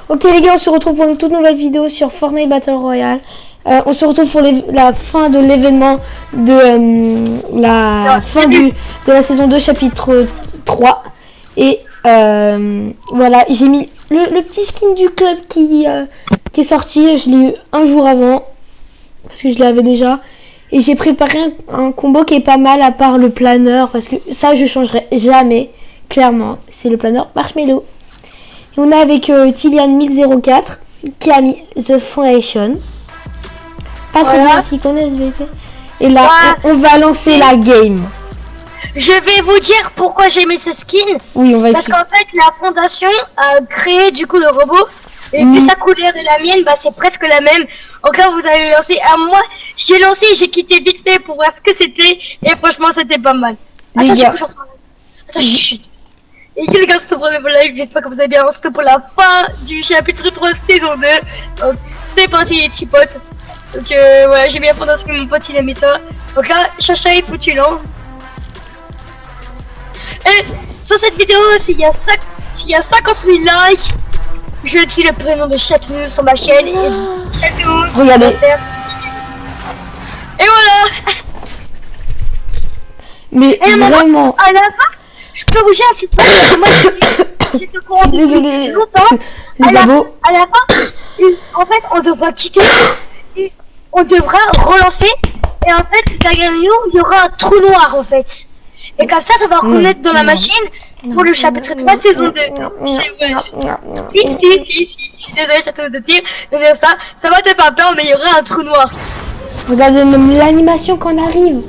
Ok les gars, on se retrouve pour une toute nouvelle vidéo sur Fortnite Battle Royale. On se retrouve pour la fin de l'événement de de la saison 2 chapitre 3. Et voilà, j'ai mis le petit skin du club qui est sorti. Je l'ai eu un jour avant parce que je l'avais déjà. Et j'ai préparé un combo qui est pas mal à part le planeur parce que ça je changerai jamais. Clairement, c'est le planeur Marshmallow. Et on est avec Tillian1004 qui a mis The Foundation. Pas trop bien s'ils connaissent VP. Et là, on va lancer la game. Je vais vous dire pourquoi j'ai mis ce skin. Oui, on va parce qu'en fait, la fondation a créé du coup le robot. Et vu sa couleur et la mienne, bah c'est presque la même. Donc là, vous allez lancer. Moi, j'ai lancé et j'ai quitté vite fait pour voir ce que c'était. Et franchement, c'était pas mal. Attends, du coup, attends, chut. Et les gars, c'est pour le live, j'espère que vous allez bien. On se retrouve pour la fin du chapitre 3 saison 2. Donc c'est parti les petits potes. Donc voilà, j'ai mis la fondation que mon pote il a mis ça. Donc là, Chacha il faut que tu lances. Et sur cette vidéo, s'il y a 50 000 likes, je dis le prénom de Chatounou sur ma chaîne. Et Chatounou, regardez. Et voilà. Mais et vraiment. À la fin, je peux vous dire un petit truc parce que moi j'étais au courant depuis longtemps. Les abos. À la fin, en fait, on devra quitter et on devra relancer. Et en fait, derrière nous, il y aura un trou noir en fait. Et comme ça va reconnaître dans la machine pour le chapitre 3 saison 2. Si, je suis désolée, ça te de dire ça va te faire peur, mais il y aura un trou noir. Regardez même l'animation quand on arrive.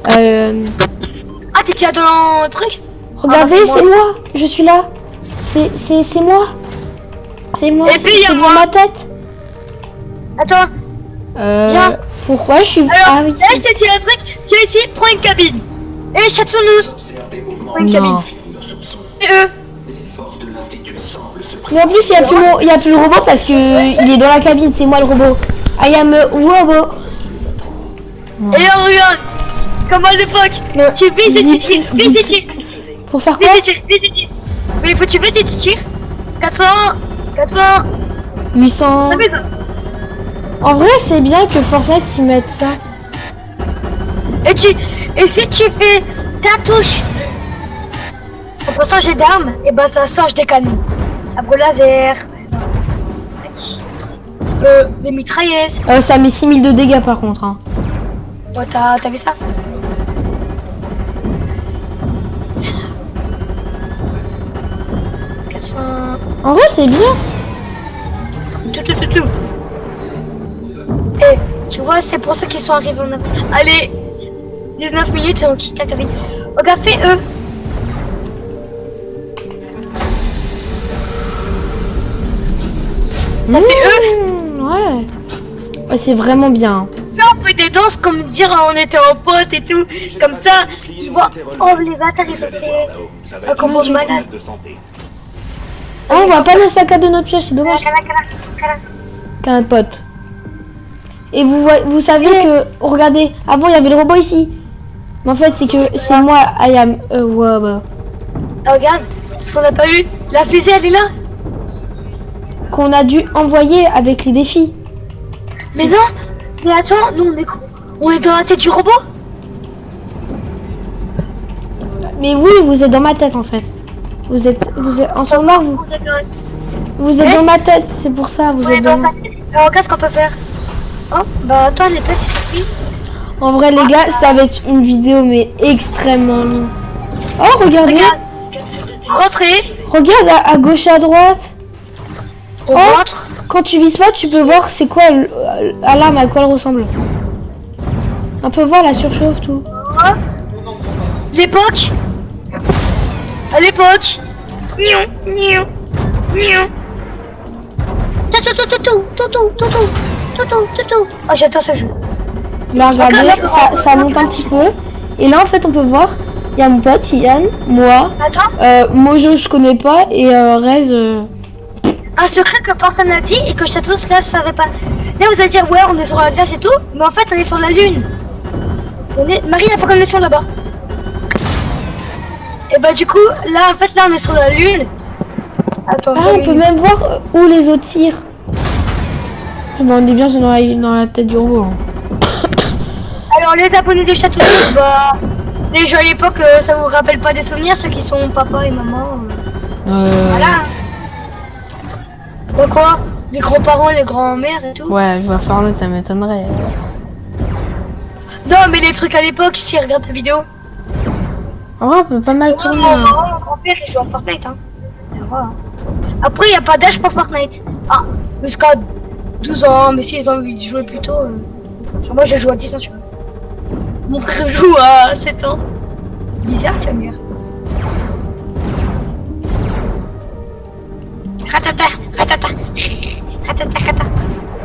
Ah, t'es déjà dans le truc? Regardez, c'est moi, je suis là. C'est moi. C'est moi, c'est dans ma tête. Attends. Viens. Pourquoi je suis... Alors, là, je te dis un truc. Tu as ici, prends une cabine. Et Chatounou, prends une cabine. C'est eux. Mais en plus, il y a plus le robot parce que il est dans la cabine. C'est moi le robot. I am a robot. Et là, regarde. Comme à l'époque. Tu vises et tu tires. Vise et tires. Pour faire quoi? Vise et tires. Mais il faut que tu vises et tu tires. 400. 800. Ça fait ça. En vrai, c'est bien que Fortnite ils mettent ça. Et si tu fais ta touche au passage d'armes, et ben ça change des canons. Sabre laser. Les mitrailleuses. Ça met 6000 de dégâts par contre. Hein. Ouais, t'as vu ça? En vrai, c'est bien. Tout. Et tu vois, c'est pour ceux qui sont arrivés en avant. Allez, 19 minutes et on quitte la cabine. Regarde, fais eux. Ça fait eux. Ouais, c'est vraiment bien. Là, on fait des danses comme dire on était en pote et tout. Comme ça, ils voient. Oh, les bâtards, ils ont fait un combo de malade. Oh, on voit pas le sac à dos de notre piège, c'est dommage. Qu'un pote. Et vous savez que, regardez, avant il y avait le robot ici. Mais en fait, c'est que c'est moi, I am a robot. Regarde, ce qu'on n'a pas eu, la fusée elle est là. Qu'on a dû envoyer avec les défis. Mais non, mais attends, nous on est dans la tête du robot. Mais oui, vous êtes dans ma tête en fait. Vous êtes en ce moment vous êtes dans ma tête, c'est pour ça vous êtes dans. Alors qu'est-ce qu'on peut faire? Oh, bah toi les tests il suffit. En vrai les gars, ça va être une vidéo mais extrêmement longue. Oh regardez. Rentrez. Regarde à gauche et à droite. On rentre. Quand tu vises pas, tu peux voir c'est quoi l'arme, à quoi elle ressemble. On peut voir la surchauffe tout. L'époque. À l'époque. Oh, j'adore ce jeu. Là, regardez, ça monte un petit peu. Et là, en fait, on peut voir, il y a mon pote, Yann, moi, Mojo, je connais pas, et Rez. Un secret que personne n'a dit et que Château là savait pas. Là, vous allez dire, ouais, on est sur la glace et tout, mais en fait, on est sur la lune. Marie, il faut qu'on est sur là-bas. Et bah, du coup, là, en fait, là, on est sur la lune. Attends, Ah, on peut même voir où les autres tirent. Ah, bah, on est bien dans la tête du robot. Hein. Alors, les abonnés de Château, bah, les jeux à l'époque, ça vous rappelle pas des souvenirs, ceux qui sont papa et maman. Voilà. Bah quoi? Les grands-parents, les grands-mères et tout. Ouais, je vois Fortnite, ça m'étonnerait. Non, mais les trucs à l'époque, si regarde ta vidéo. En vrai, on peut pas mal tourner. Mon grand-père, il joue à Fortnite. Hein. Voilà. Après, il n'y a pas d'âge pour Fortnite. Ah, jusqu'à 12 ans, mais s'ils ont envie de jouer plus tôt. Genre, moi, je joue à 10 ans, tu vois. Mon frère joue à 7 ans. Bizarre, tu vas me dire. Ratata, ratata, ratata, ratata.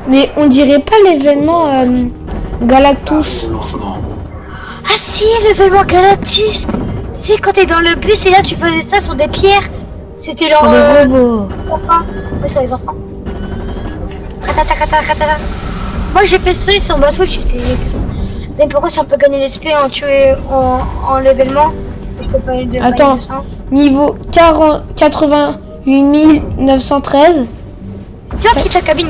Mais on dirait pas l'événement Galactus. Ah si, l'événement Galactus. C'est quand t'es dans le bus et là tu faisais ça sur des pierres. C'était genre... Sur les robots. Les enfants. Oui, sur les enfants. Ratata, ratata, ratata. Moi j'ai fait ça sur ma Switch. Mais pourquoi si on peut gagner l'XP en tuer en l'événement, je peux pas aller de Attends, niveau 88 913. Tu vois, quitte la cabine.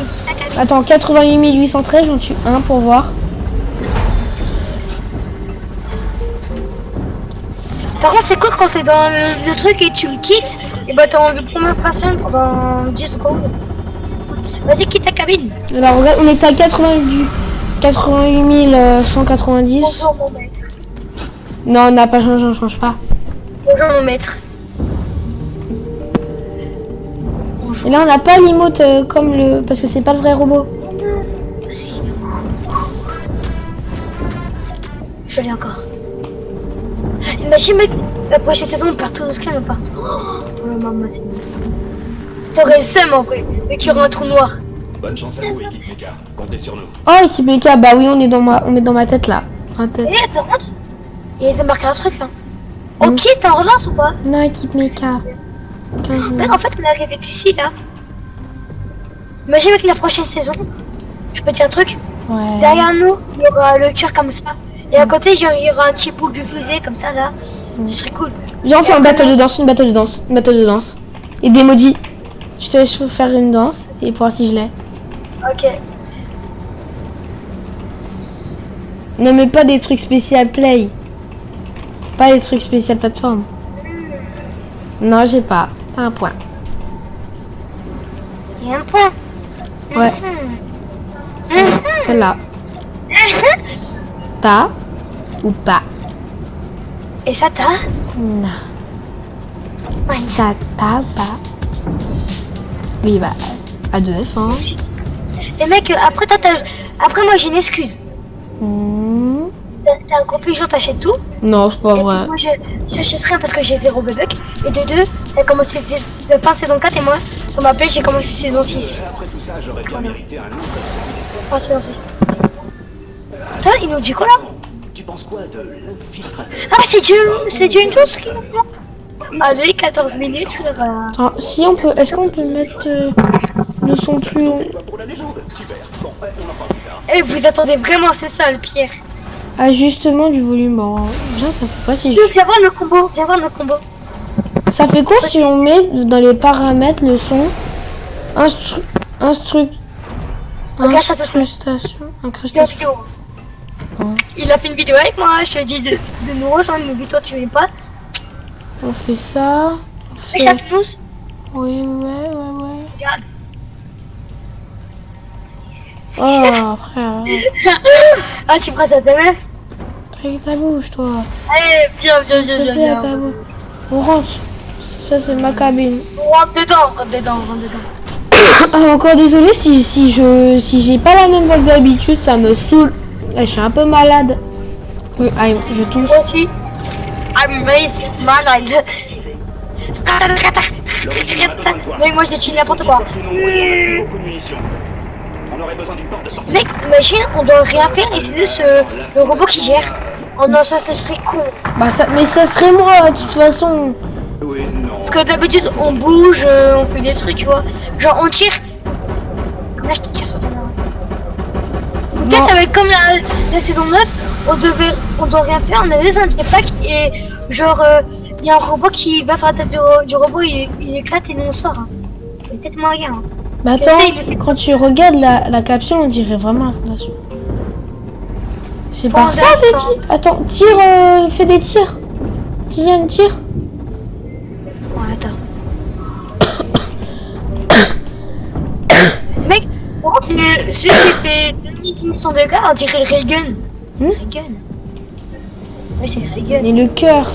Attends, 88 813, j'en tue un pour voir. Par contre, c'est cool quand t'es dans le truc et tu le quittes, et bah t'as envie de première personne pendant 10 secondes. C'est cool. Vas-y, quitte ta cabine. Alors, regarde, on est à 88 190. Bonjour mon maître. Non, on n'a pas changé, on change pas. Bonjour mon maître. Et là, on n'a pas l'emote comme le... Parce que c'est pas le vrai robot. Si. Je l'ai encore. Imagine mec, la prochaine saison on perd tous nos skins ou pas? Oh maman, c'est bon. T'aurais le seum en vrai, mais qu'il y aura un trou noir. Bonne chance à vous, équipe Mecha. Comptez sur nous. Oh, équipe Mecha, bah oui, on est dans ma tête là. Ma tête. Eh, par contre, il a marqué un truc là. Ok, t'es en relance ou pas? Non, équipe Mecha. 15 Mais en fait, on est arrivé ici là. Imagine avec la prochaine saison, je peux te dire un truc. Ouais. Derrière nous, il y aura le cœur comme ça. Et à côté, genre, il y aura un petit bout du fusée comme ça là. Ce serait cool. Viens, on fait un battle de danse, une battle de danse. Et des emojis. Je te laisse faire une danse et pour voir si je l'ai. Ok. Non, mais pas des trucs spécial play. Pas des trucs spécial plateforme. Non, j'ai pas. T'as un point. Il y a un point. Ouais. Celle-là. T'as ou pas? Et ça t'a? Non. Ouais. Ça t'a pas? Oui, bah, à 2F, hein. Et mec, après toi, après moi j'ai une excuse. T'as un complément, t'achètes tout. Non, c'est pas Et vrai. moi j'achète rien parce que j'ai 0 bébé. Et de deux, t'as commencé de fin saison 4 et moi, sur ma play, j'ai commencé saison 6. Après tout ça, j'aurais bien mérité un loup. Fin saison 6. Toi, il nous dit quoi là? Tu penses quoi de l'infiltrateur? Ah, c'est June Toast qui nous fait. Allez, 14 minutes. Attends, si on peut, est-ce qu'on peut mettre le son plus haut? Pour la légende. Super. Bon, on en parle plus tard. Et vous attendez vraiment, c'est ça le pire. Ajustement du volume. Bon, déjà, ça fait pas si... Viens voir le combo, viens voir le combo. Ça fait quoi si on met dans les paramètres le son incrustation. Il a fait une vidéo avec moi, je te dis de nous rejoindre, mais toi tu veux pas. On fait ça. Et Châteauneuf. Oui. Regarde. Oh, frère. Ah, tu prends ça ta meuf? Avec ta bouche, toi. Allez, viens. Ta bouche. On rentre. Ça, c'est ma cabine. Rentre dedans. Ah, encore désolé si j'ai pas la même voix que d'habitude, ça me saoule. Là, je suis un peu malade. Oui, allez, je touche. Moi aussi. I'm malade. Mais moi je dis n'importe quoi. On aurait besoin d'une porte de sortie. Mec, imagine, on doit rien faire et c'est juste le robot qui gère. Oh non, ça serait con. Bah ça, mais ça serait moi, de toute façon. Oui, non. Parce que d'habitude, on bouge, on fait des trucs, tu vois. Genre, on tire. Comme là, je te tire sur ta main. Peut-être ça va être comme la saison 9, on doit rien faire, on a juste un jetpack et genre, il y a un robot qui va sur la tête du robot, il éclate et nous on sort. Hein. c'est peut-être moyen. Hein. Bah attends, quand tu regardes la capsule, on dirait vraiment la fondation. C'est par ça, Betty. Attends, tire, fais des tirs. Kylian, tire. Ouais, attends. Mec, par contre, celui qui fait 2500 de dégâts, on dirait le Raygun. Raygun. Ouais, c'est le Raygun. Mais le cœur.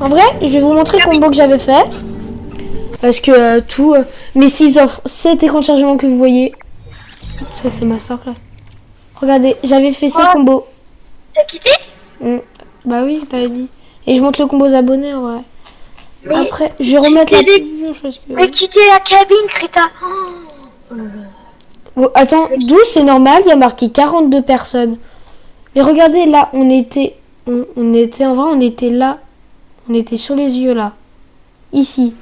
En vrai, je vais vous montrer le combo que j'avais fait. Parce que mes 6 offres, 7 écrans de chargement que vous voyez. Ça, c'est ma soeur là. Regardez, j'avais fait ce combo. T'as quitté? Bah oui, t'avais dit. Et je montre le combo aux abonnés en vrai. Mais après, je vais remettre la parce que... Mais quitter la cabine, crétin. Oh, attends, 12 c'est normal, il y a marqué 42 personnes. Mais regardez là, on était en vrai, on était là. On était sur les yeux là. Ici.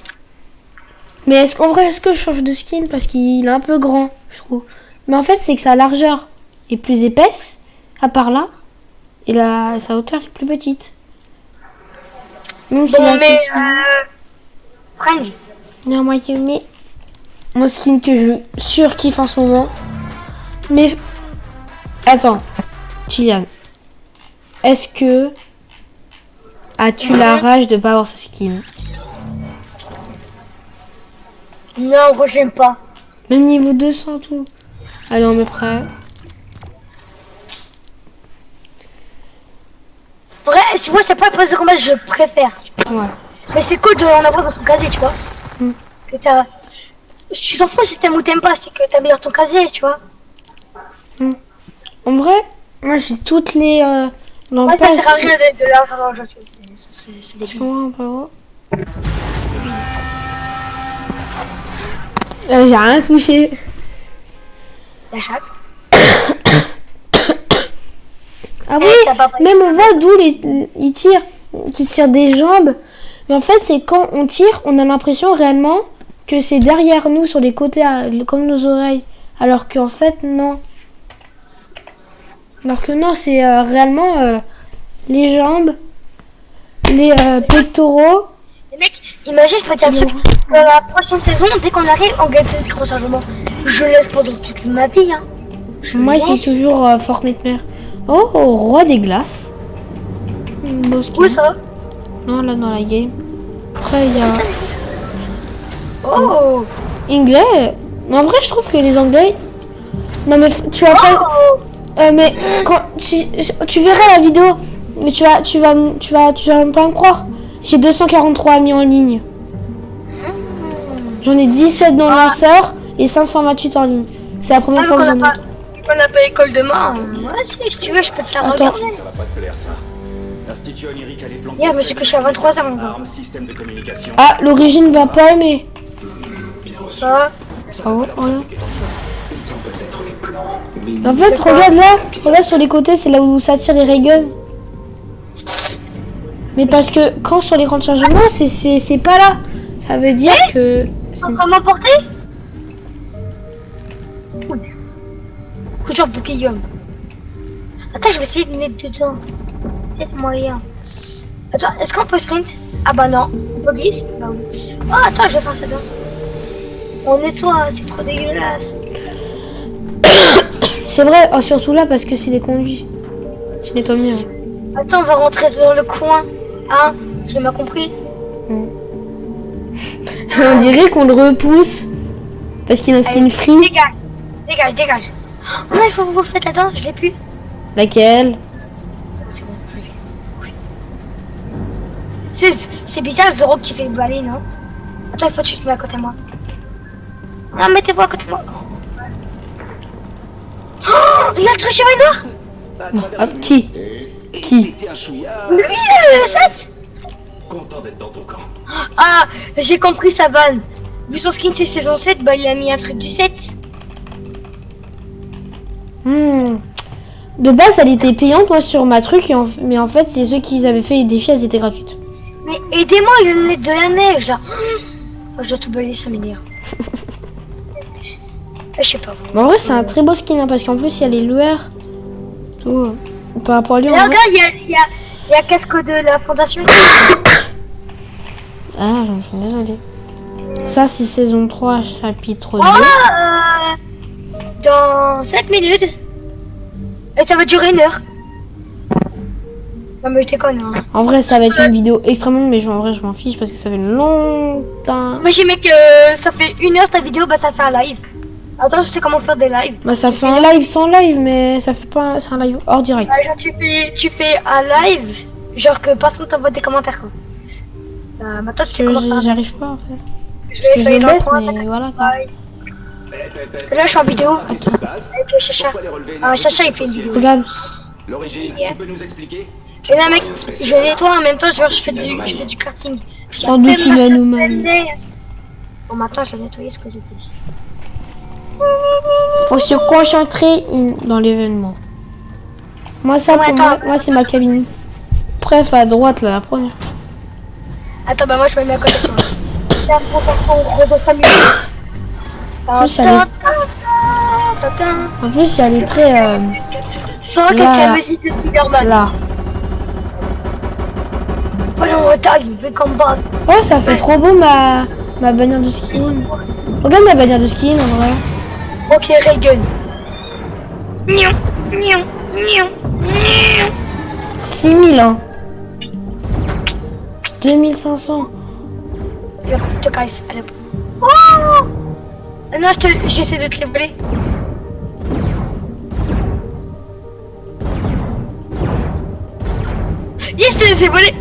Mais est-ce que je change de skin parce qu'il est un peu grand, je trouve. Mais en fait, c'est que sa largeur est plus épaisse, à part là, et sa hauteur est plus petite. Même si mais Frank. Non, moi je mets mon skin que je surkiffe en ce moment. Mais attends, Kylian, est-ce que as-tu la rage de pas avoir ce skin? Non, moi j'aime pas. Même niveau 200 tout. Allez, on met prêt. En vrai, si moi c'est pas le poste de combat, je préfère. Ouais. Mais c'est cool d'en avoir dans son casier, tu vois. Que t'as... Tu t'en fous si t'aimes ou t'aimes pas, c'est que t'améliores ton casier, tu vois. En vrai, moi j'ai toutes les... Ouais, ça sert à rien de l'argent dans le jeu, tu vois. C'est des billes. J'ai rien touché. La chatte. Ah oui, même on voit d'où ils tirent. Qui tirent des jambes. Mais en fait, c'est quand on tire, on a l'impression réellement que c'est derrière nous, sur les côtés, comme nos oreilles. Alors qu'en fait, non. Alors que non, c'est réellement les jambes, les pectoraux. Les mecs, imagine, je peux dire un truc. Dans la prochaine saison, dès qu'on arrive, on gagne le micro chargement. Je laisse pendant toute ma vie. Hein. Moi, c'est toujours Fortnite mère. Oh, roi des glaces. Où ça? Non, là dans la game. Après, il y a... Oh, anglais. Mais en vrai, je trouve que les anglais... Non, mais tu vas pas... mais quand tu verras la vidéo, mais tu vas pas me croire. J'ai 243 amis en ligne. J'en ai 17 dans lanceur et 528 en ligne. C'est la première fois que j'en ai. On n'a pas école demain. Ouais, si tu veux, je peux te la regarder. Ça va pas te plaire, ça. L'Institut onirique a les plans. Hier, je me suis couché à 23h. Système de communication. Ah, l'origine va pas aimer. Ça. Oh, regarde. En fait, regarde là. Regarde sur les côtés, c'est là où ça tire les rayguns. Mais parce que quand sur l'écran de chargement, c'est pas là. Ça veut dire que... Ils sont en train de m'emporter. Coup de pour Guillaume. Attends, je vais essayer de mettre dedans. Peut-être moyen. Attends, est-ce qu'on peut sprint? Ah bah non. On peut glisse? Bah oui. Oh, attends, je vais faire ça danse. On nettoie, c'est trop dégueulasse. C'est vrai, surtout là parce que c'est des conduits. Je nettoie mieux. Attends, on va rentrer dans le coin. Hein? J'ai mal compris. On dirait qu'on le repousse. Parce qu'il a un skin free. Dégage, dégage, dégage. Oh non, il faut que vous faites la danse, je l'ai plus. Laquelle? C'est bon, je l'ai. Oui. C'est bizarre, Zoro qui fait le balai, non? Attends, il faut que tu te mets à côté de moi. Non, mettez-vous à côté de moi. Oh, il a le truc chez noir. Ah, qui? Qui? Lui, le 7. Content d'être dans ton camp. Ah, j'ai compris sa vanne. Vu son skin, c'est saison 7, bah il a mis un truc du 7. De base, elle était payante, moi, sur ma truc. Mais en fait, c'est ceux qui avaient fait les défis, elles étaient gratuites. Mais aidez-moi, il venait de la neige, là. Oh, je dois tout balayer, ça m'énerve. Je sais pas. Bon, en vrai, c'est un très beau skin, hein, parce qu'en plus, il y a les lueurs. Tout. Par rapport à lui, regarde, il y a casque de la fondation. Ah, j'en suis désolée. Ça, c'est saison 3, chapitre 2. Dans 7 minutes. Et ça va durer 1 heure. Non mais je déconne. Hein. En vrai, ça va être une vidéo extrêmement longue, mais en vrai, je m'en fiche parce que ça fait longtemps. Imagine que ça fait 1 heure ta vidéo, bah ça fait un live. Attends, je sais comment faire des lives. Bah, ça fait un live sans live, mais ça fait pas c'est un live hors direct. Genre tu fais un live, genre que personne t'envoie des commentaires quoi. Maintenant tu sais comment faire. J'arrive pas en fait. Je vais Je aller dans le baisse, coin, mais voilà quoi. Là je suis en vidéo avec Chacha. Chacha il fait une vidéo. Regarde. L'origine, tu peux nous expliquer? Et là mec, je nettoie en même temps, genre je fais du karting. Sans doute une anomalie. Bon maintenant je vais nettoyer ce que j'ai fait. Faut se concentrer dans l'événement. Moi ça pour moi c'est ma cabine. Bref à droite là la première. Attends bah moi je me mets à côté de toi. La présentation Rosa Samuel. En plus elle est très Soit avec la musique de Spider-Man. là. Voilà on retard, il fait combat. Oh ça fait trop beau ma bannière de skin. Regarde ma bannière de skin en vrai. Ok Reagan. 6000 hein. 2500. Je te casse, allez. Oh non, j'essaie de te les voler. Yes, je te les ai volés.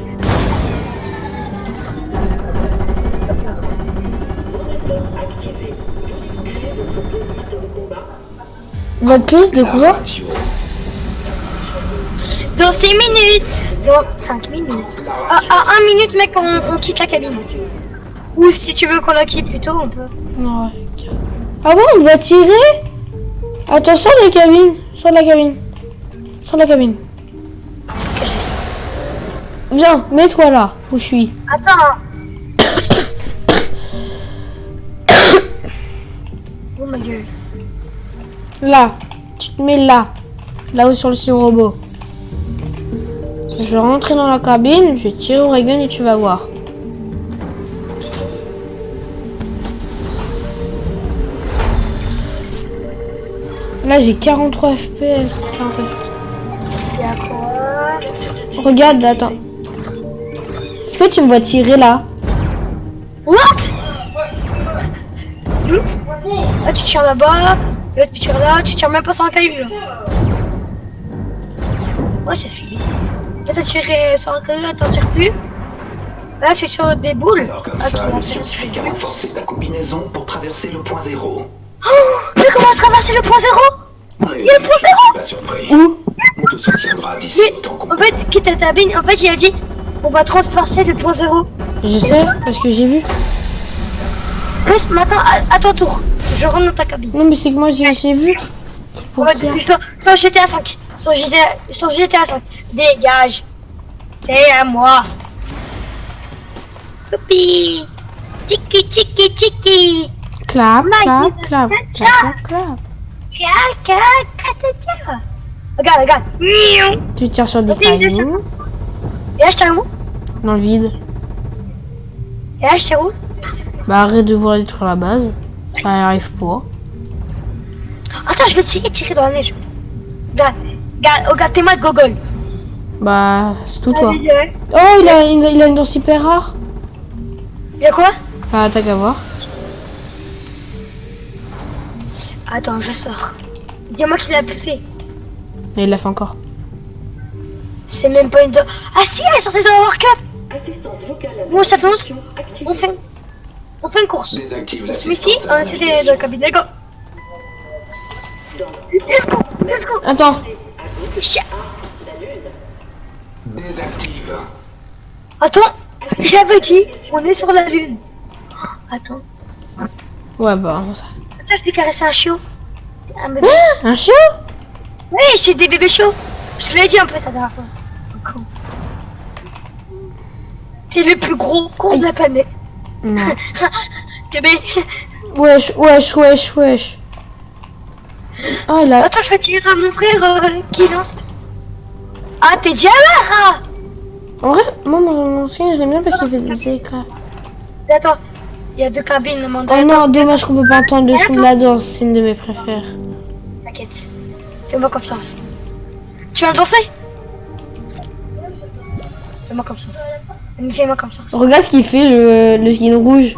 Votre piste de quoi? Dans 6 minutes. Dans 5 minutes. À 1 minute, mec, on quitte la cabine. Ou si tu veux qu'on la quitte plus tôt, on peut. Non, ah bon, on va tirer? Attention les cabines. Sur la cabine. Sur la cabine. Viens, mets-toi là, où je suis. Attends. Oh ma gueule. Là, tu te mets là. Là-haut sur le sillon robot. Je vais rentrer dans la cabine, je vais tirer au Reagan et tu vas voir. Là j'ai 43 FPS. Y'a quoi? Regarde, attends. Est-ce que tu me vois tirer là? What? Là tu tires là-bas, là tu tires là, tu tires même pas sur un caillou là. Ouais c'est fini. Là t'as tiré sur un caillou, là t'en tires plus. Là tu tires des boules. Alors comme ça, le scientifique a renforcé ta combinaison pour traverser le point zéro. Oh, mais comment traverser le point zéro? Il y a le point zéro. Pas surpris. Où? On te soutiendra d'ici Mais autant qu'on en fait, quitte à ta cabine, en fait il a dit on va transpercer le point zéro. Je sais, parce que j'ai vu. Maintenant à ton tour, je rentre dans ta cabine. Non mais c'est que moi j'ai vu. Pour ça. Sur GTA 5. Sur GTA 5. Dégage. C'est à moi. Youpi. Tiki tiki tiki. Clap, clap, clap, clap, clap. Regarde, regarde. Tu tires sur des Vas-y, cailloux. Et là je tire où? Dans le vide. Et là je tire où? Bah arrête de vouloir détruire la base. Ça arrive pas. Attends, je vais essayer de tirer dans la neige. Regarde, t'es mal gogol. Bah c'est tout toi. Allez, Oh il a une danse hyper rare. Y'a quoi? Ah t'as qu'à voir. Attends, je sors. Dis-moi qu'il a plus fait. Et il l'a fait encore. C'est même pas une danse. Ah si, elle est sortie de la World Cup. Bon, ça tourne. On fait une course. désactive On la se met ici, on était dans la cabine, d'accord. Let's go, let's go. Attends. désactive. Attends, j'avais dit, on est sur la lune. Attends, Ouais bah ça. attends, je t'ai caressé un chiot. Un bébé. Un chiot? Oui, j'ai des bébés chiots. Je te l'ai dit un peu ça dernière fois. Con. T'es le plus gros con de la planète. Non. Bébé. Wesh, wesh, wesh, wesh. Ah il a... Attends, je vais tirer à mon frère qui lance. Ah, t'es Diamara. En vrai, moi mon skin je l'aime bien parce qu'il fait des éclats. Attends, il y a deux cabines, le mandat. Oh non, dommage qu'on peut pas entendre le son de la danse, c'est une de mes préfères. T'inquiète. Fais-moi confiance. Tu vas danser? Fais-moi confiance. Fais-moi confiance. Regarde ce qu'il fait, le skin rouge.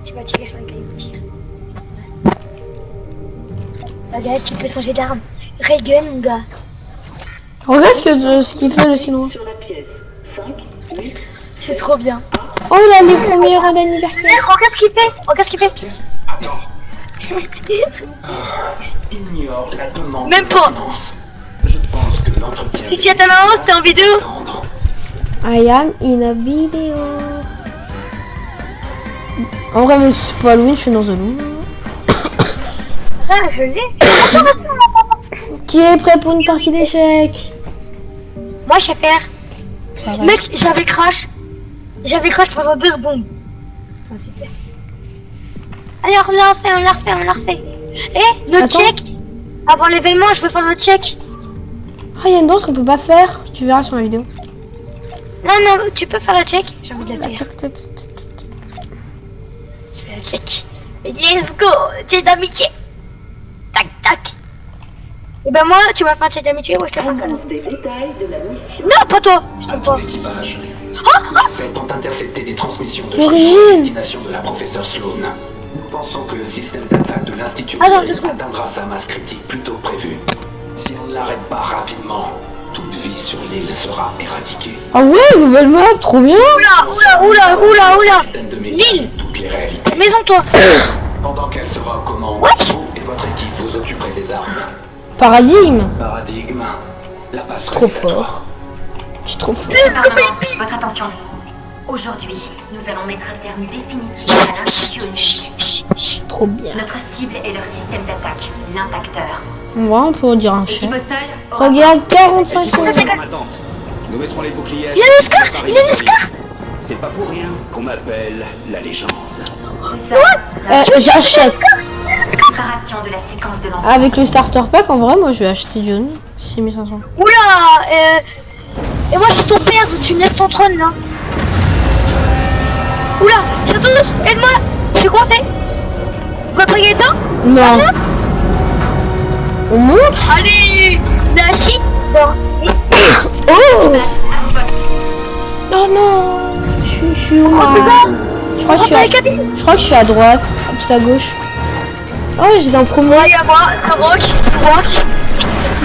Tu vas tirer sur les cailloux, tire. Regarde, tu peux changer d'arme. Reagan, mon gars. Regarde ce qu'il fait, le skin rouge. C'est trop bien. Oh, il a les premiers heures d'anniversaire. Regarde ce qu'il fait. Regarde ce qu'il fait. Ignore la demande. Même pas. Je pense que l'entretien. Si tu as ta maman, t'es en vidéo. I am in a video. En vrai, même si c'est pas Halloween, je suis dans The Loom. Ah, je l'ai. Qui est prêt pour une partie d'échecs? Moi, je sais faire. Pareil. Mec, j'avais crash. J'avais crash pendant 2 secondes. Ah, super. Allez, on la refait. Eh, notre Attends. check. Avant l'événement, je veux faire notre check. Ah, il y a une danse qu'on peut pas faire. Tu verras sur ma vidéo. Non, tu peux faire la check. J'ai envie de la faire. Je fais la check. Let's go. Check d'amitié. Tac, tac. Et ben moi, tu m'as fait un check d'amitié ou je te fais un cadeau? Non, pas toi. Je t'aime pas. L'équipage. Les 7 ont intercepté des transmissions de Origine. à destination de la professeure Sloan. Nous pensons que le système d'attaque de l'Institut Attends, 2 secondes. atteindra sa masse critique plus tôt que prévu. Si on ne l'arrête pas rapidement, toute vie sur l'île sera éradiquée. Ah ouais, nouvelle map, trop bien. Oula. Système de L'île. messages de toutes les réalités. Maison, toi. Pendant qu'elle sera aux commandes, Ouais. vous et votre équipe vous occuperez des armes. Paradigme. Paradigme, la passerelle Trop est à toi. fort. Je suis trop fort. Votre attention. Aujourd'hui, nous allons mettre un terme définitif à l'Institut Oniric. Trop bien. Notre cible est leur système d'attaque, l'impacteur. On peut dire un chef. L'équipe au sol. Regarde, 45 secondes. En attente, nous mettrons les boucliers. Il a le scar. C'est pas pour rien qu'on m'appelle la légende. Au sol. J'achète. Préparation de la séquence de lancement. Avec le starter pack, en vrai, moi je vais acheter John. 6500. Oula. Et moi, je suis ton père, donc tu me laisses ton trône là. Oula. Chatos, aide-moi. Je suis coincé. Vous m'avez pris Gaëtan? Non. On monte. Allez. La shit. Bon. Oh. Oh non. Je suis où là? Je crois que je suis à droite, tout à gauche. Oh, j'étais en premier. Il y a moi, c'est Rock.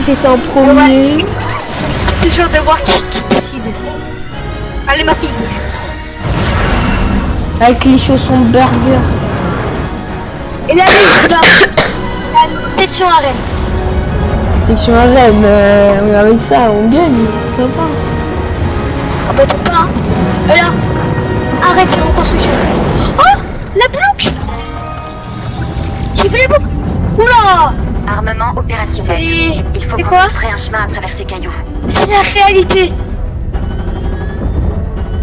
J'étais en premier. Toujours de voir qui décide. Allez, ma fille. Avec les chaussons burger. Et là, la section arène. Section arène, avec ça, on gagne. Ça va. Ah bah t'as pas, hein. Et là, arrête la reconstruction. Oh, la boucle. J'ai fait les boucles. Oula. Armement opérationnel. Il faut C'est qu'on quoi? se crée un chemin à travers ces cailloux. C'est la réalité.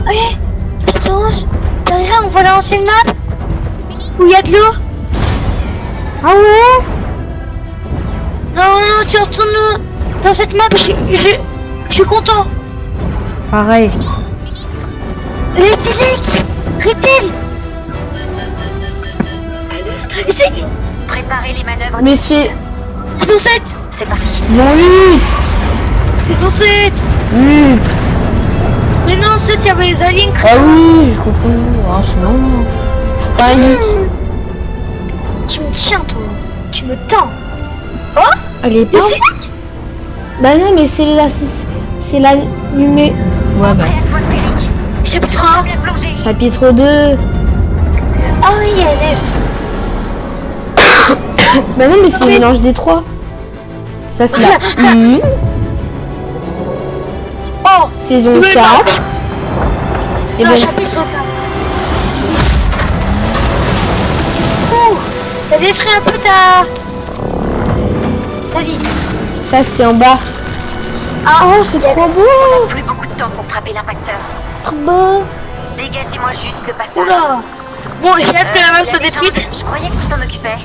Ouais, Chatos, derrière on voit l'ancienne map où il y a de l'eau. Ah ouais? Non, tu retournes dans cette map, je suis content. Pareil. Les Tilek, Retail. Et c'est Préparez les manœuvres. Mais c'est... saison 7. C'est parti. Ils ont 8. Saison 7. 8. Mais non, 7, il y avait les aliens. Ah oui, je confonds. Ah, c'est non. Je suis pas un geek. Tu me tiens, toi. Tu me tends. Oh, Elle est les pas... Tilek. Bah non, mais c'est la numé... Ouais, bah... Atmosphérique. Chapitre 1. Bien plongé. Chapitre 2. Ah oui, elle est... Bah non, mais c'est le mélange des trois. Ça, c'est la 1. Oh, Saison Mais 4. Et non, ben, chapitre 4. Ouh, t'as détruit un peu ta vie. ça, c'est en bas. Ah, Oh, c'est trop beau. Plus beaucoup de temps pour frapper l'impacteur. Trop beau. Dégagez-moi juste le passage. oula. Bon, j'ai hâte que la map soit La détruite. légende, je croyais que tu t'en occupais.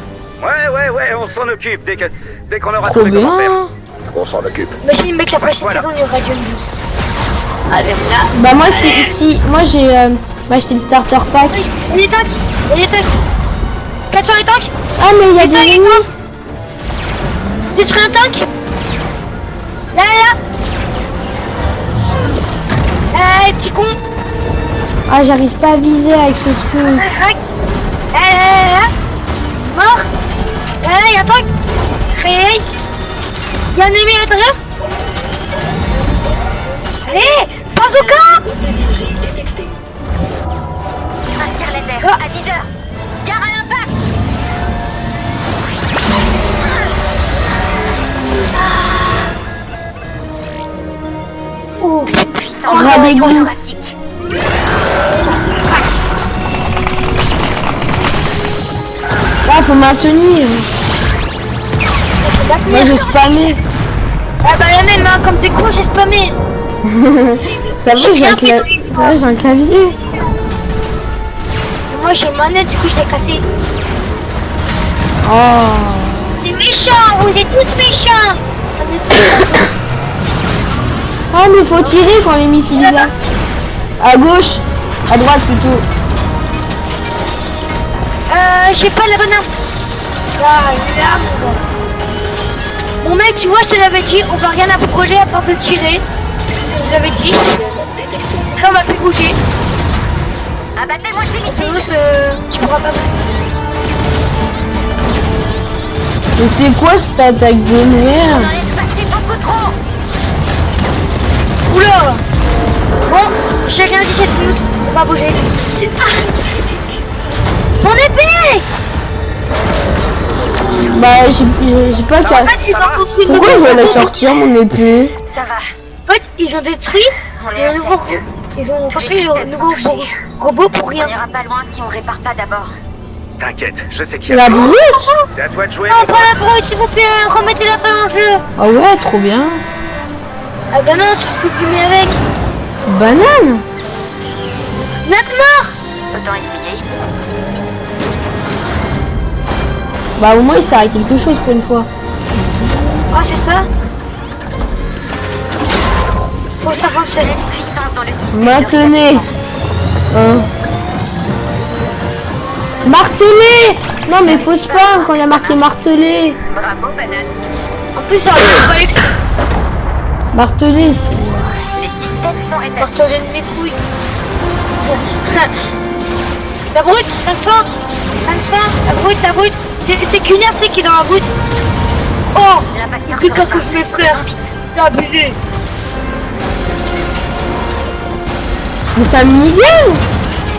Ouais, on s'en occupe dès qu'on aura Trop trouvé comment faire. bien. On s'en occupe. Imagine, mec, la prochaine Voilà. saison, il y aura John 12. Allez, là. Bah moi moi j'ai acheté le starter pack. Il y a des tanks. Il y a des tanks. 400 les tanks. Ah mais il y a des ennemis. Détruis un tank. Là, là. Petit con. Ah j'arrive pas à viser avec ce truc. Là. Mort. Là, il y a un tank. Créé. Il y a un ennemi à l'intérieur. Allez, bazooka. Un tir laser à 10 heures. Gare à l'impact. Oh, Rat d'égout. Pratique. Ah faut maintenir. Moi j'ai spammé. Ah bah la même, hein, comme des cons, j'ai spammé. Ça va, j'ai un clavier. Ouais, j'ai un clavier. Moi j'ai une manette, du coup je l'ai cassé. Oh. C'est méchant, vous êtes tous méchants. Ah mais faut tirer quand les missiles ils arrivent. À gauche. À droite plutôt. J'ai pas la banane. Là, mon gars. Mon mec, tu vois, je te l'avais dit, on va rien approcher à part de tirer. Je te l'avais dit. Là, on va plus bouger. Abattez-moi ces Sinon, missiles. tu pourras pas. Mais c'est quoi cette attaque de On merde? en laisse passer beaucoup trop. Oula. Bon, j'ai rien dit, cette news. On va bouger. Ton épée. Bah j'ai pas En qu'à... fait, ils ont construit une Pourquoi je nouvelle vais la façon. sortir mon épée? Ça va. En fait, ils ont détruit On est le nouveau. Ils ont construit le nouveau robot pour On rien. n'ira pas loin si on répare pas d'abord. T'inquiète, je sais qui a... La brute? C'est à toi de jouer. Non, pas la brute, s'il vous plaît, remettez la balle en jeu. Ah ouais, trop bien. Ah bah non, tu te fais plumer avec. Banane. Notre mort. Autant essayer. Bah au moins il s'arrête quelque chose pour une fois. Oh, c'est ça. Faut s'avancer. Puissance dans le style. Maintenez. Hein. Marteler. Non mais faut pas quand il y a marqué marteler. Bravo, banane. En plus, ça va pas être Marteler. Les systèmes sont rétablis. martelé de mes couilles. La brute, 500. 500. La brute. C'est qu'une heure, c'est qui est dans la brute. Oh, L'impacteur plus se que recharge. mes frères. C'est abusé. Mais c'est un minigun.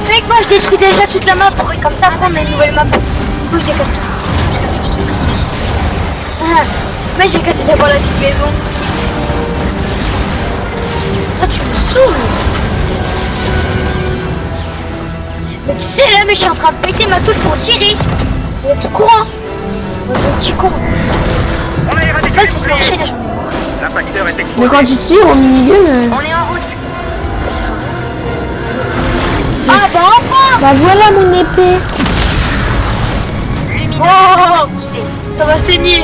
Mec, moi je détruis déjà toute la map pour comme ça prendre une nouvelle map. Du coup, j'ai cassé tout. Ah, mais j'ai cassé d'abord la petite maison. Ça, tu me saoules. Mais tu sais, là, mais je suis en train de péter ma touche pour tirer. Il y a tout courant. Le petit con. On a éradiqué Là, les je suis marché, là, boucliers. je me L'impacteur est Mais explosé. quand tu tires au minigun... On est en route. Ça sert à rien. Ah bah enfin. Bah voilà mon épée. Lumineux Oh, activé. ça va saigner.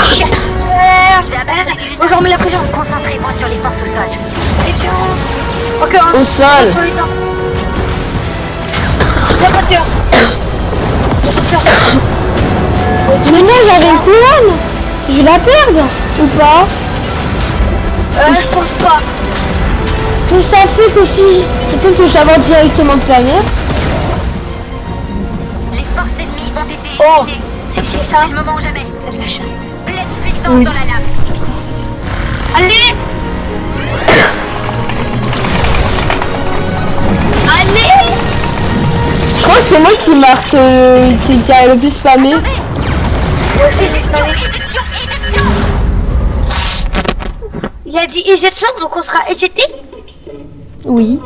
Chien. Bon, je remets la pression. Concentrez-vous sur les forces au sol. Pression. Ok, on Au sol. sur les dents. Y'a pas de cœur. Y'a pas de cœur. Mais non j'avais une couronne. Je vais la perdre ou pas? Je pense pas. Mais ça fait que si... Peut-être que j'avance directement de planète. Les forces ennemies ont été Oh, éliminées. c'est ça. C'est le moment ou jamais. T'as de la chance. Pleine puissance Oui. dans la lave. Allez. Allez. Je crois que c'est moi qui marque... qui a le plus spammé. Moi aussi j'ai spammé. Éjection, éjection. Il a dit éjection, donc on sera éjecté. Oui.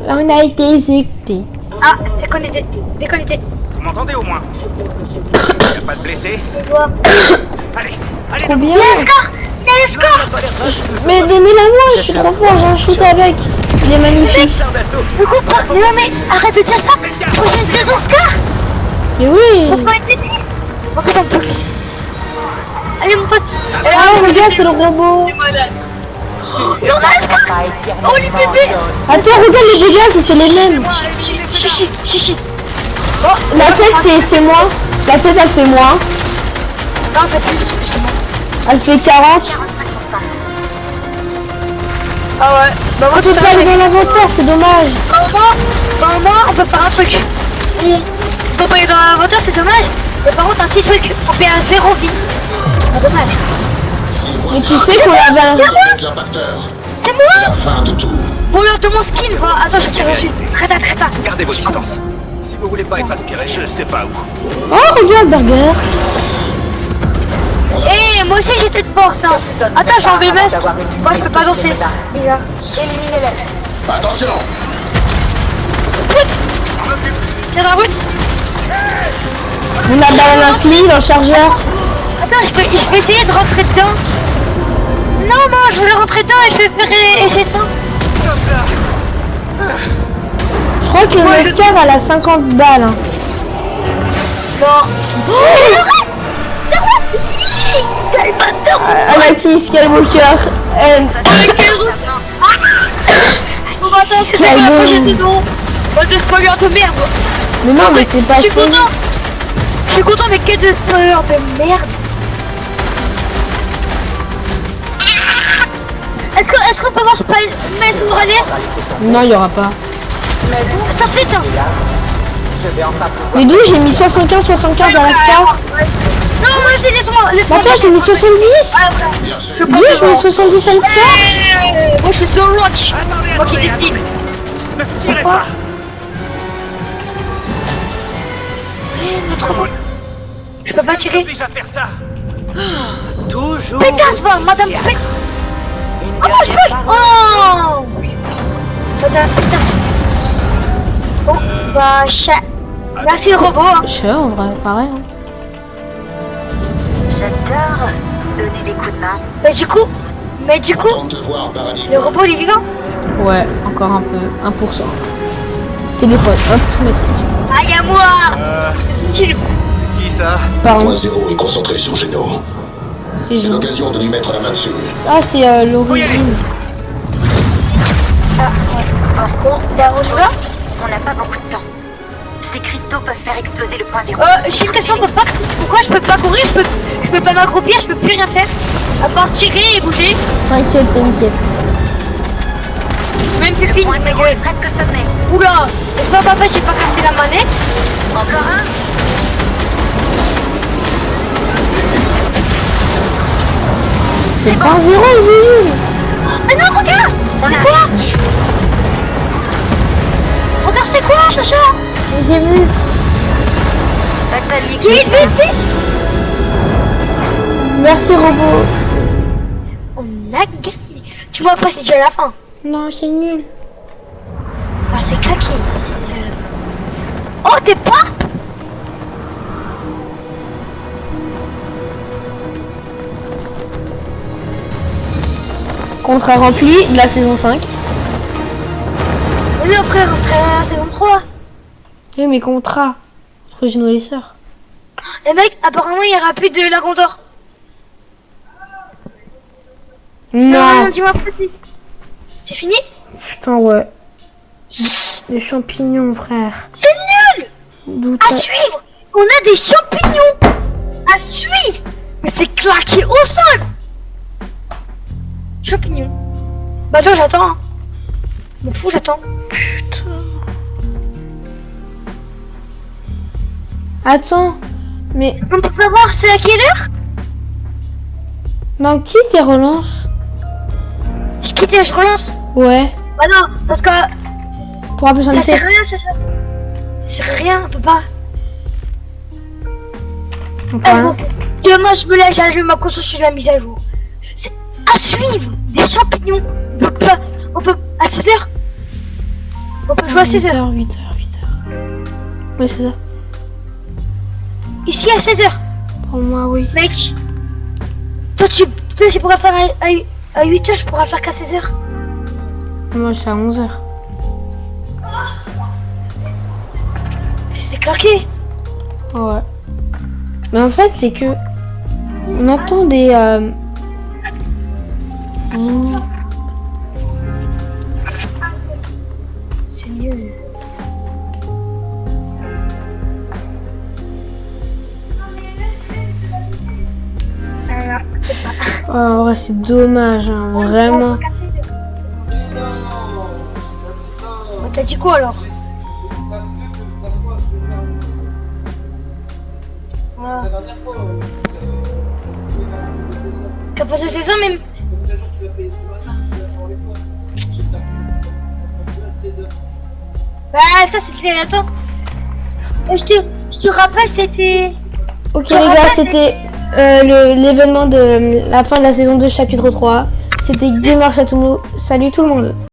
On a été éjecté. Ah, c'est connecté. Déconnecté. Vous m'entendez au moins? Y'a pas de blessés? Je vois. Allez, allez, Trop bien. Il y a le score. Il y a le score. Mais donnez-la moi, je suis trop fort, j'ai un shoot avec. Il est magnifique. char d'assaut. Du coup, non mais arrête de dire ça. Prochaine saison score. Mais oui. On peut être petit. En fait, on peut glisser. Allez mon pote. Ah regarde, c'est le robot. Oh les bébés. Attends, regarde les dégâts, c'est les mêmes. Chichi. La tête, c'est moins. La tête, elle fait moins. Non, on fait plus, justement. Elle fait 40. 45%. Ah ouais. Bah On peut pas aller dans l'inventaire, c'est dommage. Au moins, on peut faire un truc. On peut pas aller dans l'inventaire, c'est dommage. Mais par contre, un petit truc, on fait un 0 vie. C'est pas dommage. Mais tu sais qu'on avait un... Avec l'impacteur. C'est C'est moi. la fin de tout. Voleur de mon skin. Oh, attends, je tire dessus. Traita. Gardez vos distances. Si vous voulez pas être aspiré, je sais pas où. Oh, regarde, burger. Eh, moi aussi j'ai cette force. Hein. Attends, j'ai enlevé le masque. Moi, je peux pas danser. Bizarre. Attention. Route. Tiens la route. On a dans l'infini, dans le chargeur. Attends, je vais essayer de rentrer dedans. Non, je voulais rentrer dedans et je vais faire essayer ça. Je crois que le Nestor, elle a 50 balles. Hein. Non. Elle a qui Skywalker. Elle... Bon, bah, attends, c'est ça la prochaine saison. Oh, de spoiler de merde. Mais non, mais c'est pas Je suis ça. content. Je suis content, mais quel de spoiler de merde. Est-ce qu'on peut voir Miles Morales? Non, il y aura pas. Attends, vite. Mais d'où j'ai mis 75 à la scar. Non, vas-y, laisse-moi. Attends, j'ai mis 70. Bien sûr. D'où je mets 70 à la scar. Moi, je suis sur Watch. Moi qui décide. Ne tirez pas. Je peux pas tirer. Déjà faire ça. Toujours. Pétasse, va, madame. Oh non, je peux. Oh. Madame, pétasse. Bon, bah, chat. Merci, le robot. Hein. Je sais, en vrai, pareil. Hein. J'adore donner des coups de main. Mais du coup, Content de te voir, Paradigme. le robot, il est vivant. Ouais, encore un peu. 1%. Téléphone, 1% mes trucs. Aïe à moi. C'est utile. Qui ça? Pardon, Point zéro est concentré sur Geno. c'est C'est genre. l'occasion de lui mettre la main dessus. Ah, c'est l'origine. Bon, t'es à rejoindre là? On n'a pas beaucoup de temps. Ces cristaux peuvent faire exploser le point zéro. J'ai une question, pourquoi je peux pas courir, je peux pas m'accroupir, je peux plus rien faire à part tirer et bouger. T'inquiète. Même plus Le vite, point ma zéro est gueule. presque au sommet. Oula, j'espère papa j'ai pas cassé la manette. Encore un. C'est pas 0, oui. Mais non, regarde. C'est quoi? Regarde, c'est quoi, Chacha? J'ai vu. Bataille liquide. Vite. Merci, robot. On a gagné. Tu vois, après c'est déjà la fin. Non, c'est nul. Ah, c'est claqué. C'est déjà la fin. Oh, t'es pas? Contrat rempli de la saison 5. Oui, frère, on serait à la saison 3. Oui, mes contrats. Entre Geno et les sœurs. Et mec, apparemment, il y aura plus de la Gondor. Non. Dis-moi précis. C'est fini? Putain, ouais. Les champignons, frère. C'est nul! D'où À t'as- suivre! On a des champignons! À suivre! Mais c'est claqué au sol! Champignons. Bah attends, j'attends. Hein. M'en fous, j'attends. Attends. Mais On peut pas voir c'est à quelle heure? dans qui t'es relance? Je quitte et je relance. Ouais. Bah non, parce que Pour appeler son ça lycée. sert à rien, ça sert à rien, on peut pas. Encore un. Demain, je me lève, j'allume ma console sur la mise à jour. C'est à suivre! Des champignons! On peut à 16h? On peut jouer à 16h. 8h. Ouais, c'est ça. Ici à 16h. Pour moi, oui. Mec, toi tu pourras faire à 8h, je pourrais le faire qu'à 16h. Moi, c'est à 11h. C'est claqué. Ouais. Mais en fait, c'est que on entend des C'est nul. Alors, c'est pas. Oh, en vrai, c'est dommage, hein, vraiment. Bah, t'as dit quoi alors? Voilà. Qu'à passer 16 ans même. Bah ça c'était... Attends. Je te rappelle c'était... Ok les gars, c'était l'événement de la fin de la saison 2 chapitre 3. C'était Gamer Chatounou. Salut tout le monde.